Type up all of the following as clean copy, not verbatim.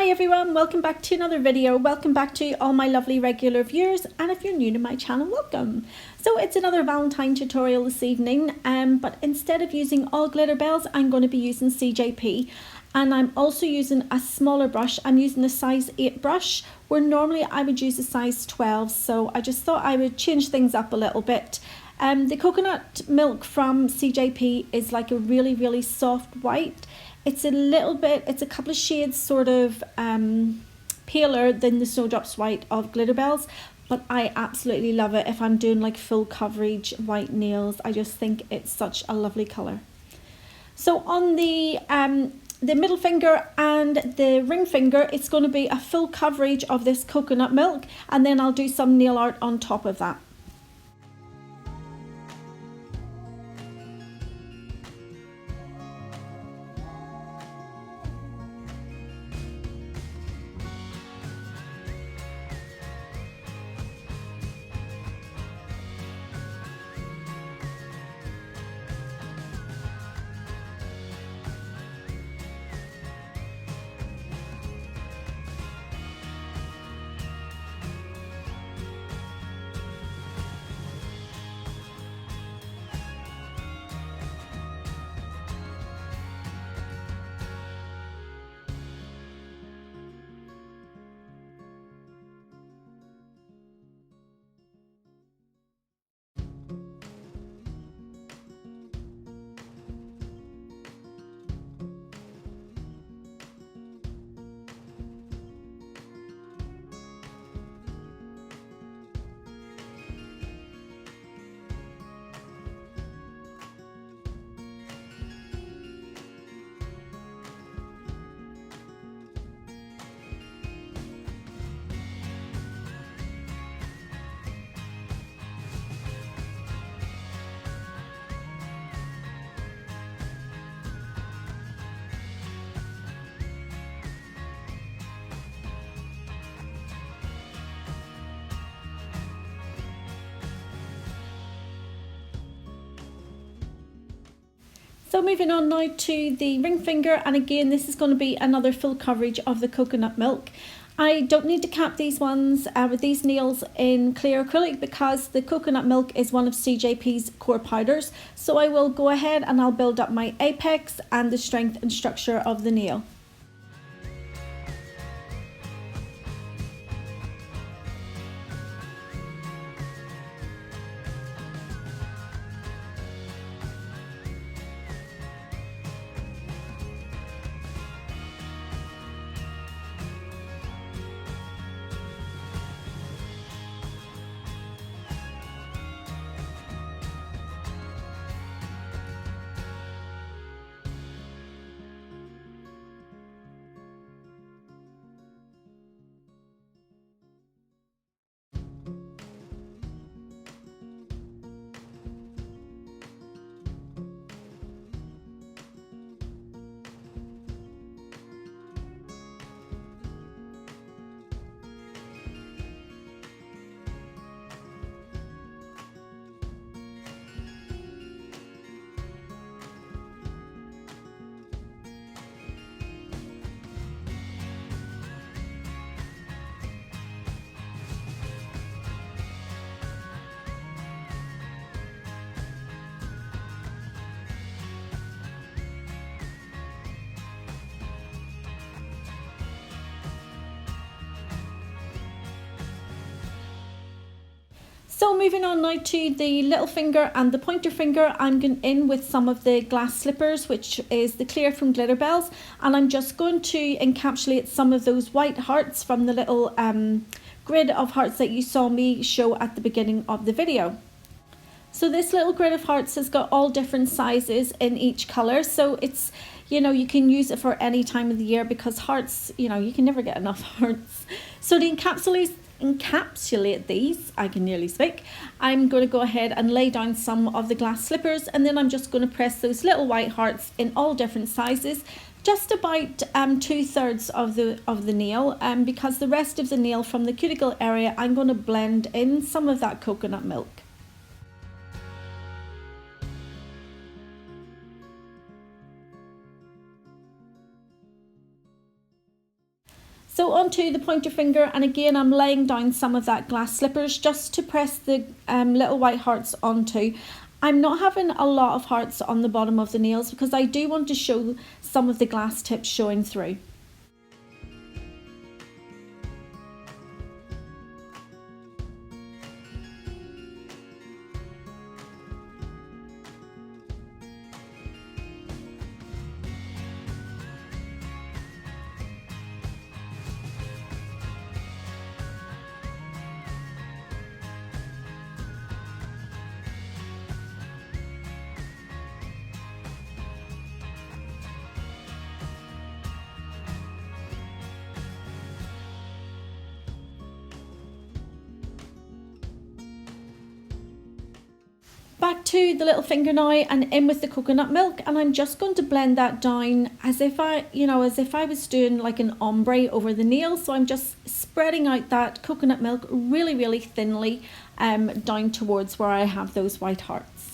Hi everyone, welcome back to another video. Welcome back to all my lovely regular viewers, and if you're new to my channel, welcome. So it's another Valentine tutorial this evening, but instead of using all Glitterbels, I'm going to be using CJP, and I'm also using a smaller brush. I'm using a size 8 brush, where normally I would use a size 12, so I just thought I would change things up a little bit. The coconut milk from CJP is like a really soft white. It's a couple of shades sort of paler than the Snowdrops White of Glitterbels, but I absolutely love it if I'm doing like full coverage white nails. I just think it's such a lovely colour. So on the middle finger and the ring finger, it's going to be a full coverage of this coconut milk, and then I'll do some nail art on top of that. So moving on now to the ring finger, and again this is going to be another full coverage of the coconut milk. I don't need to cap these ones with these nails in clear acrylic because the coconut milk is one of CJP's core powders. So I will go ahead and I'll build up my apex and the strength and structure of the nail. So moving on now to the little finger and the pointer finger, I'm going in with some of the glass slippers, which is the clear from Glitterbels, and I'm just going to encapsulate some of those white hearts from the little grid of hearts that you saw me show at the beginning of the video. So this little grid of hearts has got all different sizes in each colour, so it's, you know, you can use it for any time of the year because hearts, you know, you can never get enough hearts. So to encapsulate these, I can nearly speak, I'm going to go ahead and lay down some of the glass slippers, and then I'm just going to press those little white hearts in all different sizes, just about 2/3 of the nail, because the rest of the nail from the cuticle area I'm going to blend in some of that coconut milk. So onto the pointer finger, and again I'm laying down some of that glass slippers just to press the little white hearts onto. I'm not having a lot of hearts on the bottom of the nails because I do want to show some of the glass tips showing through. Back to the little finger now and in with the coconut milk, and I'm just going to blend that down as if I was doing like an ombre over the nail. So I'm just spreading out that coconut milk really thinly down towards where I have those white hearts.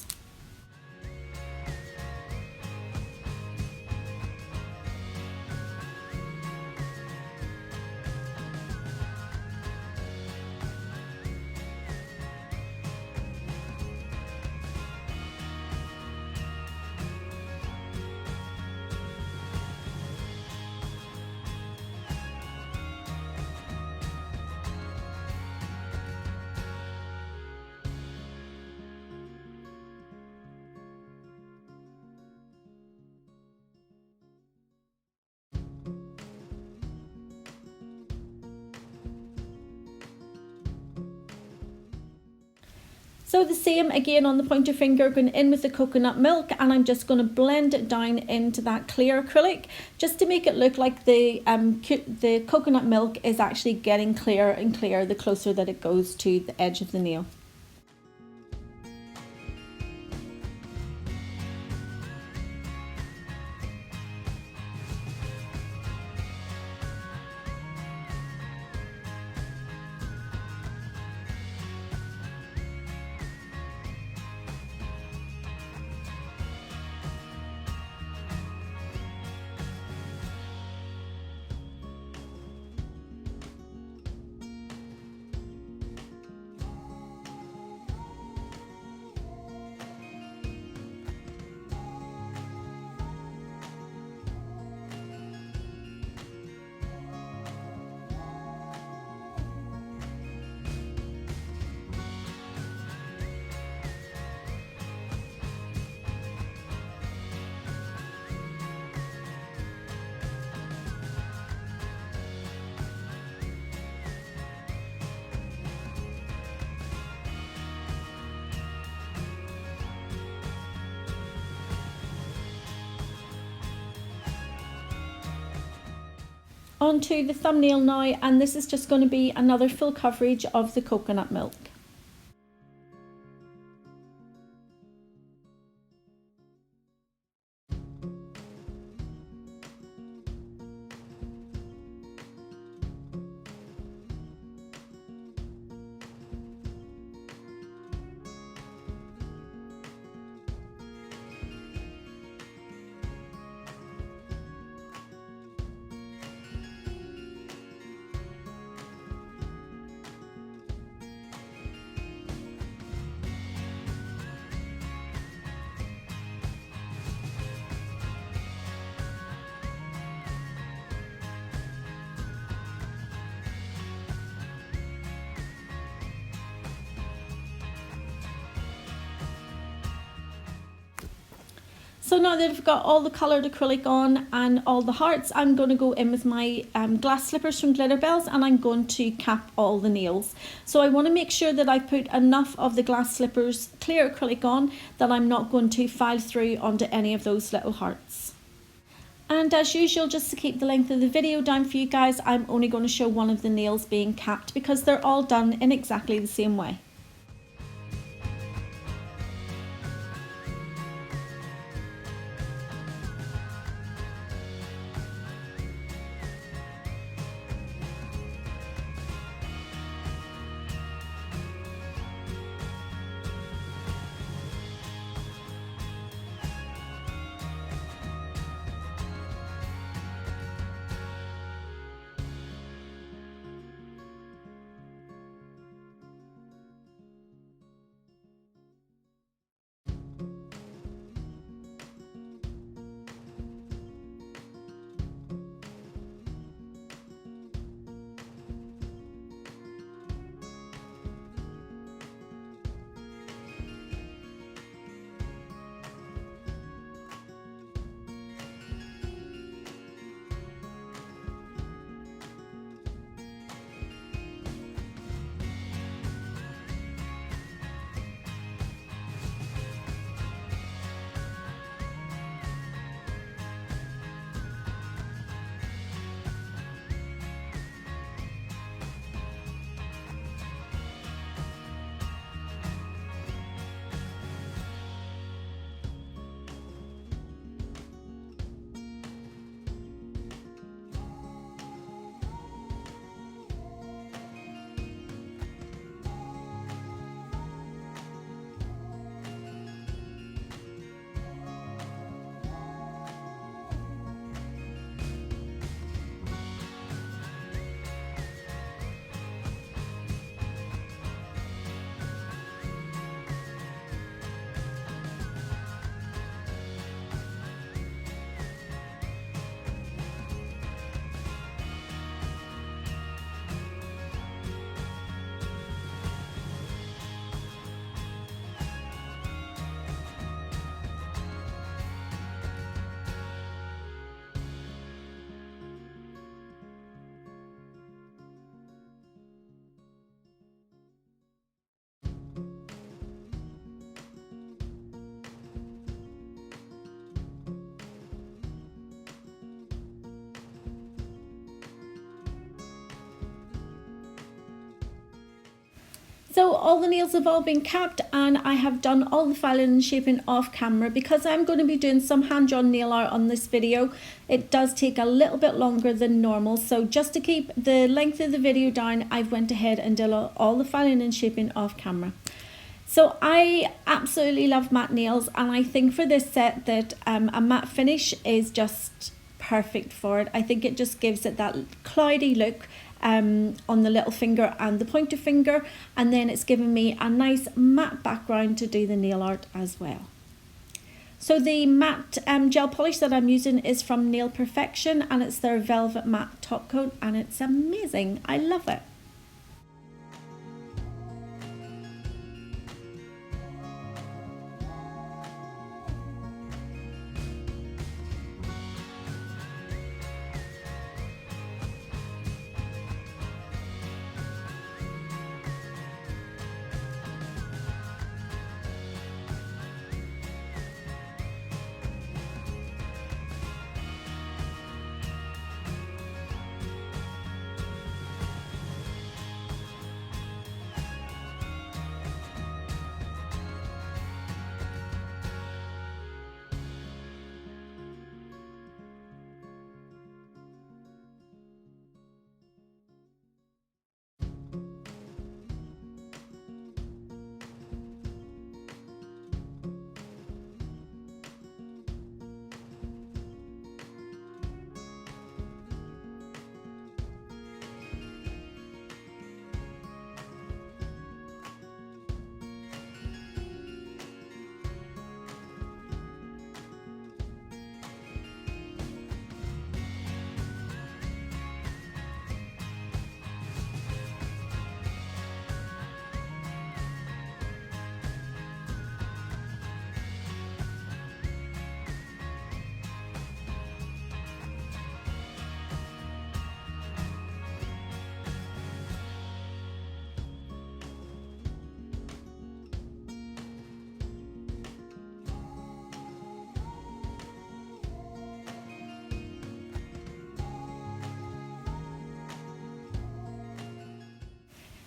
So the same again on the pointer finger, going in with the coconut milk, and I'm just going to blend it down into that clear acrylic just to make it look like the coconut milk is actually getting clearer and clearer the closer that it goes to the edge of the nail. Onto the thumbnail now, and this is just going to be another full coverage of the coconut milk. So now that I've got all the coloured acrylic on and all the hearts, I'm going to go in with my glass slippers from Glitterbels, and I'm going to cap all the nails. So I want to make sure that I put enough of the glass slippers clear acrylic on that I'm not going to file through onto any of those little hearts. And as usual, just to keep the length of the video down for you guys, I'm only going to show one of the nails being capped because they're all done in exactly the same way. So all the nails have all been capped, and I have done all the filing and shaping off camera because I'm going to be doing some hand-drawn nail art on this video. It does take a little bit longer than normal, so just to keep the length of the video down, I've went ahead and did all the filing and shaping off camera. So I absolutely love matte nails, and I think for this set that a matte finish is just perfect for it. I think it just gives it that cloudy look on the little finger and the pointer finger, and then it's given me a nice matte background to do the nail art as well. So the matte gel polish that I'm using is from Nail Perfection, and it's their velvet matte top coat, and it's amazing. I love it.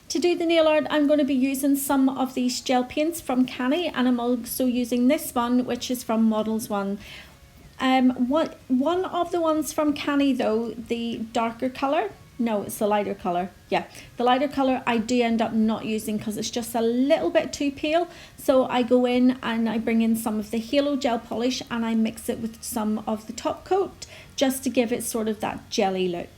To do the nail art, I'm going to be using some of these gel paints from Canny, and I'm also using this one, which is from Models One. One of the ones from Canny though, the darker colour, no, it's the lighter colour, yeah, the lighter colour I do end up not using because it's just a little bit too pale. So I go in and I bring in some of the Halo gel polish and I mix it with some of the top coat just to give it sort of that jelly look.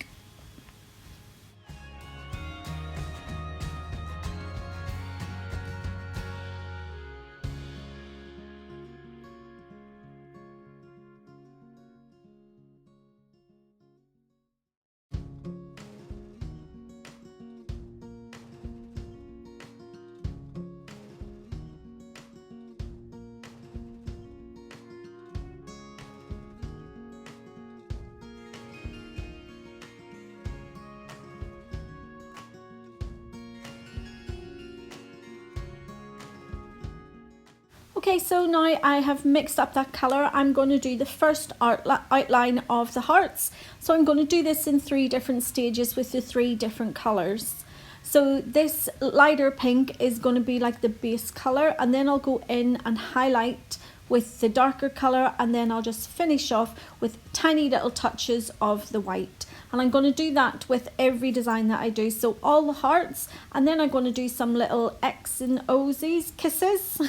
Okay, so now I have mixed up that colour. I'm going to do the first outline of the hearts. So I'm going to do this in 3 different stages with the 3 different colours. So this lighter pink is going to be like the base colour, and then I'll go in and highlight with the darker colour, and then I'll just finish off with tiny little touches of the white. And I'm going to do that with every design that I do. So all the hearts, and then I'm going to do some little X and O's kisses.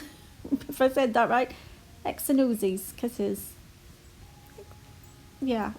If I said that right, X and O's kisses. Yeah.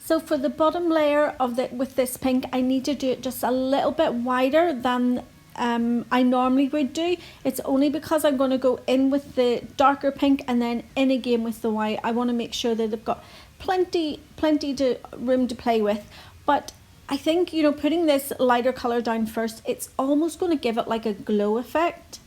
So for the bottom layer of with this pink, I need to do it just a little bit wider than I normally would do. It's only because I'm going to go in with the darker pink and then in again with the white. I want to make sure that they've got plenty room to play with. But I think, you know, putting this lighter color down first, it's almost going to give it like a glow effect.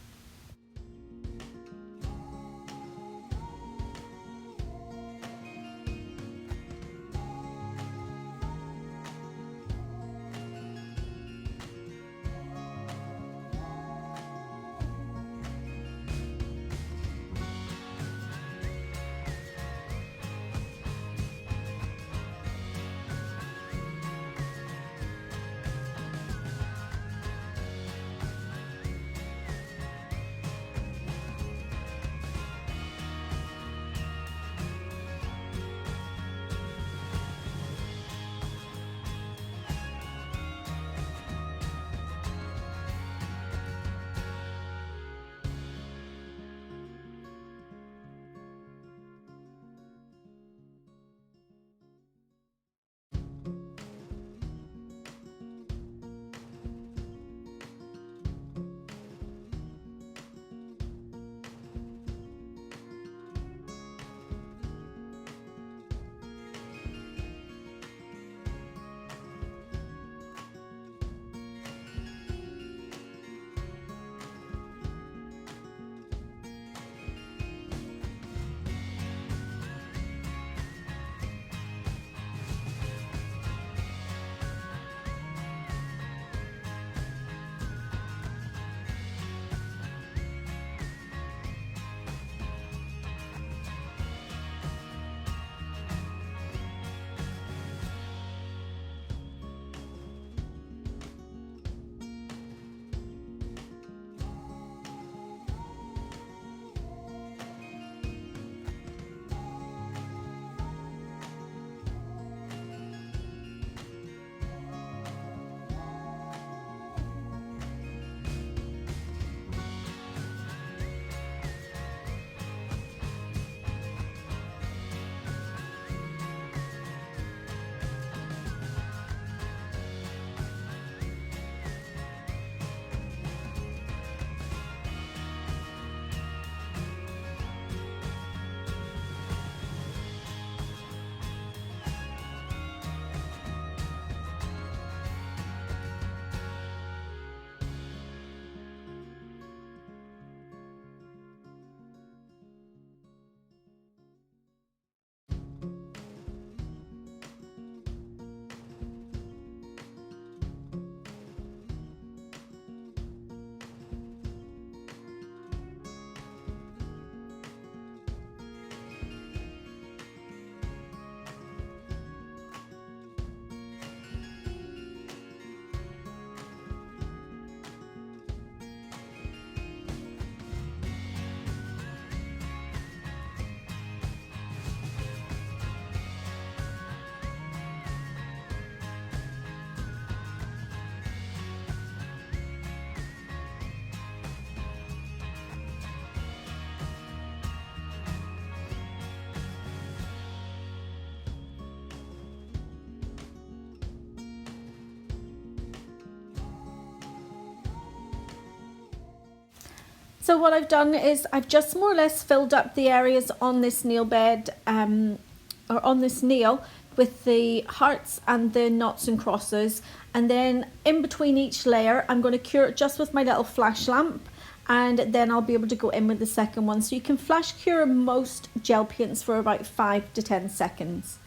So what I've done is I've just more or less filled up the areas on this nail bed or on this nail with the hearts and the knots and crosses, and then in between each layer I'm going to cure it just with my little flash lamp, and then I'll be able to go in with the second one. So you can flash cure most gel paints for about 5 to 10 seconds.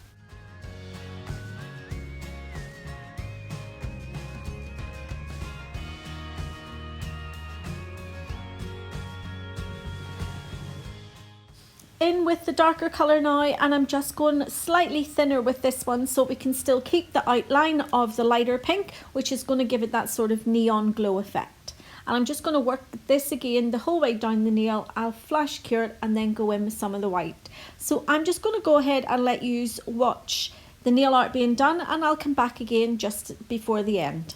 In with the darker colour now, and I'm just going slightly thinner with this one so we can still keep the outline of the lighter pink, which is going to give it that sort of neon glow effect. And I'm just going to work this again the whole way down the nail. I'll flash cure it and then go in with some of the white. So I'm just going to go ahead and let you watch the nail art being done, and I'll come back again just before the end.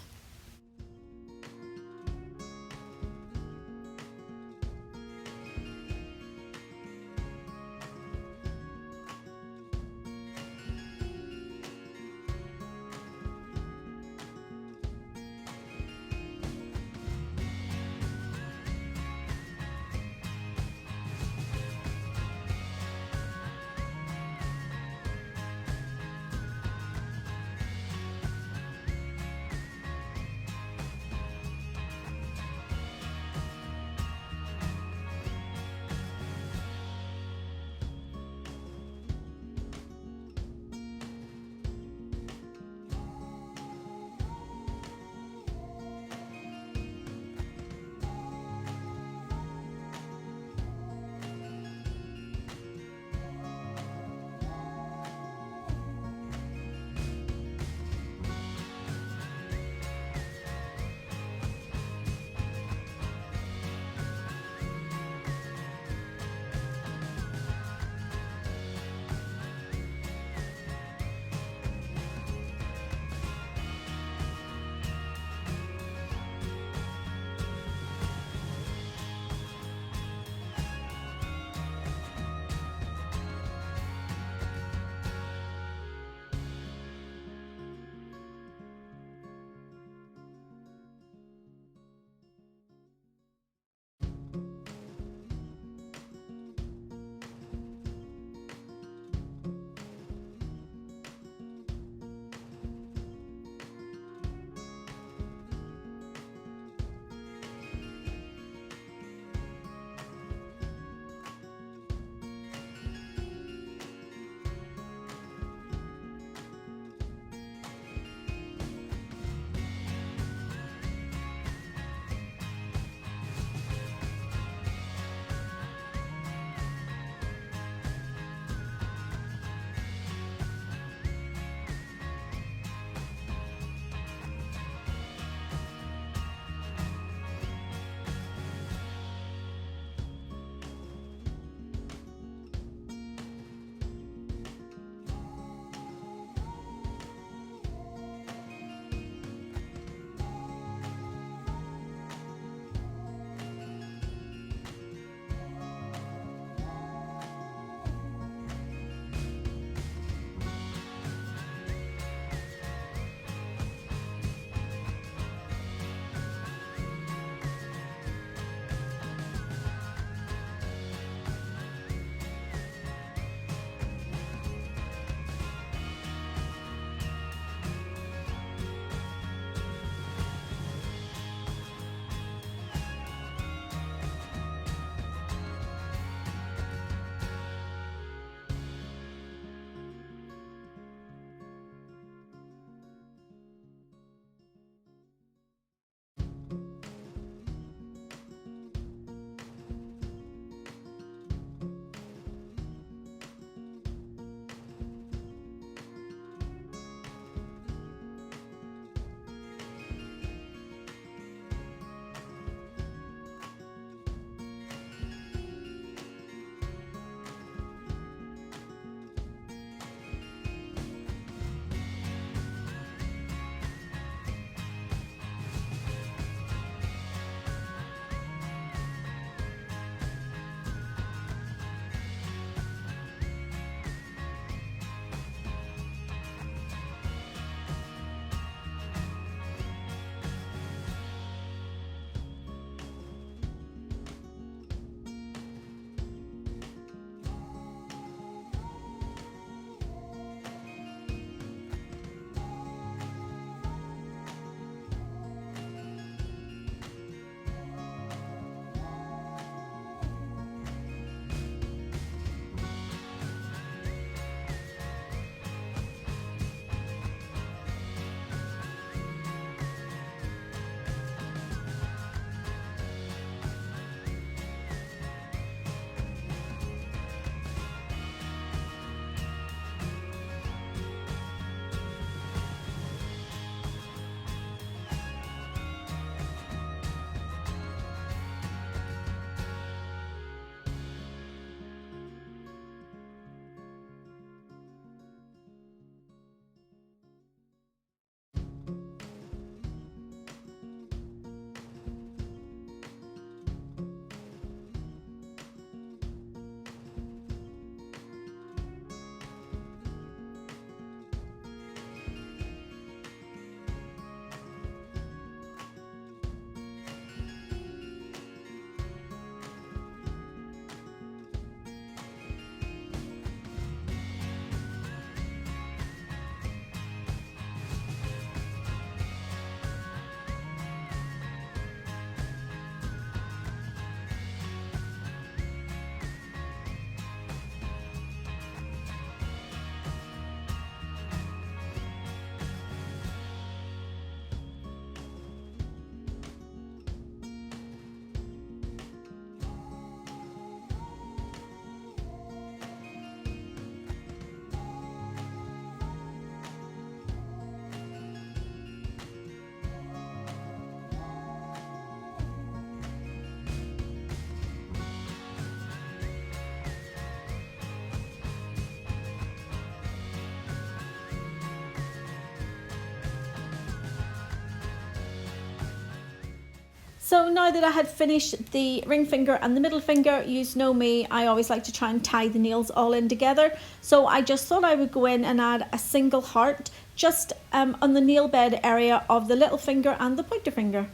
So now that I had finished the ring finger and the middle finger, you know me, I always like to try and tie the nails all in together. So I just thought I would go in and add a single heart just on the nail bed area of the little finger and the pointer finger.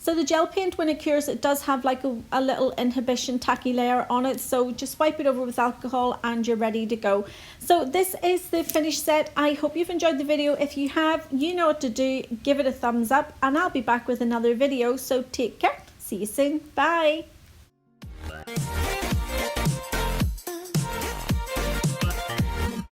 So the gel paint, when it cures, it does have like a little inhibition tacky layer on it. So just wipe it over with alcohol and you're ready to go. So this is the finished set. I hope you've enjoyed the video. If you have, you know what to do. Give it a thumbs up and I'll be back with another video. So take care. See you soon. Bye.